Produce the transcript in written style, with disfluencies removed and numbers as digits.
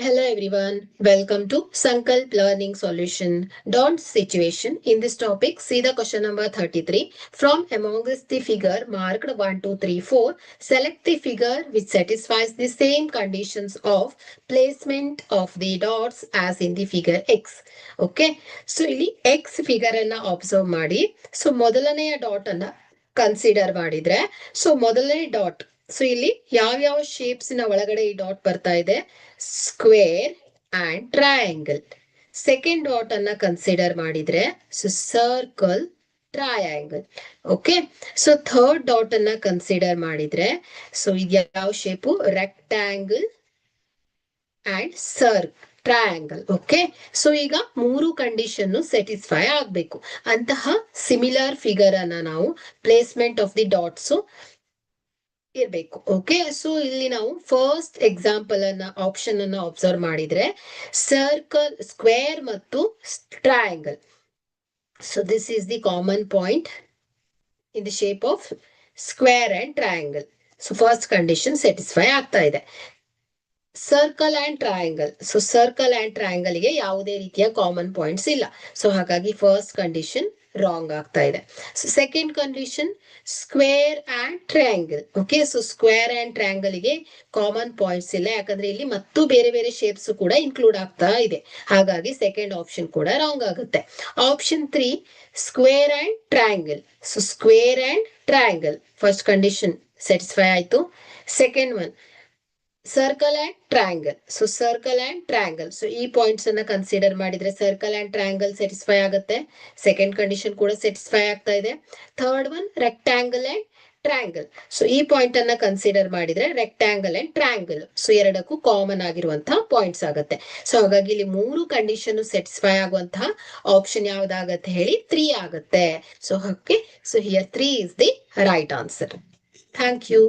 Hello everyone, welcome to Sankalp Learning Solution. Dot situation. In this topic, see the question number 33. From amongst the figure marked 1, 2, 3, 4, select the figure which satisfies the same conditions of placement of the dots as in the figure X. Okay, so ಇಲ್ಲಿ X figure ಅನ್ನ observe ಮಾಡಿ. So ಮೊದಲನೆಯ dot ಅನ್ನ consider ಮಾಡಿದ್ರೆ so ಮೊದಲನೇ dot so ಇಲ್ಲಿ ಯಾವ shapes ನ ಒಳಗಡೆ ಈ ಡಾಟ್ ಬರ್ತಾ ಇದೆ square and triangle. Second dot ಅನ್ನ ಕನ್ಸಿಡರ್ ಮಾಡಿದ್ರೆ circle triangle. Okay, so third dot ಅನ್ನ ಕನ್ಸಿಡರ್ ಮಾಡಿದ್ರೆ ಸೊ ಇದು ಯಾವ shape rectangle and triangle. Okay, so ಈಗ ಮೂರು ಕಂಡೀಷನ್ ಸ್ಯಾಟಿಸ್ಫೈ ಆಗ್ಬೇಕು. ಅಂತಹ ಸಿಮಿಲರ್ ಫಿಗರ್ ಅನ್ನ ನಾವು ಪ್ಲೇಸ್ಮೆಂಟ್ ಆಫ್ ದಿ ಡಾಟ್ಸ್ ಇರ್ಬೇಕು. ಓಕೆ, ಸೊ ಇಲ್ಲಿ ನಾವು ಫಸ್ಟ್ ಎಕ್ಸಾಂಪಲ್ ಆಪ್ಷನ್ ಅನ್ನ ಅಬ್ಸರ್ವ್ ಮಾಡಿದ್ರೆ ಸರ್ಕಲ್, ಸ್ಕ್ವೇರ್ ಮತ್ತು triangle. So this is the common point in the shape of square and triangle. So first condition satisfy ಆಗ್ತಾ ಇದೆ. Circle and triangle, so circle and triangle ಗೆ ಯಾವುದೇ ರೀತಿಯ common points ಇಲ್ಲ. So ಹಾಗಾಗಿ first condition wrong ಆಗ್ತಾ ಇದೆ. So second condition square and triangle. Okay, so square and triangle ಗೆ ಕಾಮನ್ ಪಾಯಿಂಟ್ಸ್ ಇಲ್ಲ, ಯಾಕಂದ್ರೆ ಇಲ್ಲಿ ಮತ್ತು ಬೇರೆ ಬೇರೆ ಶೇಪ್ಸ್ ಕೂಡ ಇನ್ಕ್ಲೂಡ್ ಆಗ್ತಾ ಇದೆ. ಹಾಗಾಗಿ ಸೆಕೆಂಡ್ ಆಪ್ಷನ್ ಕೂಡ ರಾಂಗ್ ಆಗುತ್ತೆ. Option 3 square and triangle. So square and triangle first condition satisfy ಆಯ್ತು. Second one circle and triangle. So circle and triangle, so ಈ ಪಾಯಿಂಟ್ಸ್ ಅನ್ನ ಕನ್ಸಿಡರ್ ಮಾಡಿದ್ರೆ ಸರ್ಕಲ್ ಅಂಡ್ ಟ್ರಯಾಂಗಲ್ ಸ್ಯಾಟಿಸ್ಫೈ ಆಗುತ್ತೆ. ಸೆಕೆಂಡ್ ಕಂಡೀಷನ್ ಕೂಡ satisfy ಆಗ್ತಾ ಇದೆ. Third one rectangle and triangle. So ಈ point ಅನ್ನ ಕನ್ಸಿಡರ್ ಮಾಡಿದ್ರೆ ರೆಕ್ಟ್ಯಾಂಗಲ್ ಅಂಡ್ ಟ್ರಯಾಂಗಲ್, ಸೊ ಎರಡಕ್ಕೂ ಕಾಮನ್ ಆಗಿರುವಂತಹ ಪಾಯಿಂಟ್ಸ್ ಆಗುತ್ತೆ. ಸೊ ಹಾಗಾಗಿ ಇಲ್ಲಿ ಮೂರು ಕಂಡೀಷನ್ ಸ್ಯಾಟಿಸ್ಫೈ ಆಗುವಂತಹ ಆಪ್ಷನ್ ಯಾವ್ದಾಗತ್ತೆ ಹೇಳಿ 3 ಆಗುತ್ತೆ. So okay, so here 3 is the right answer. Thank you.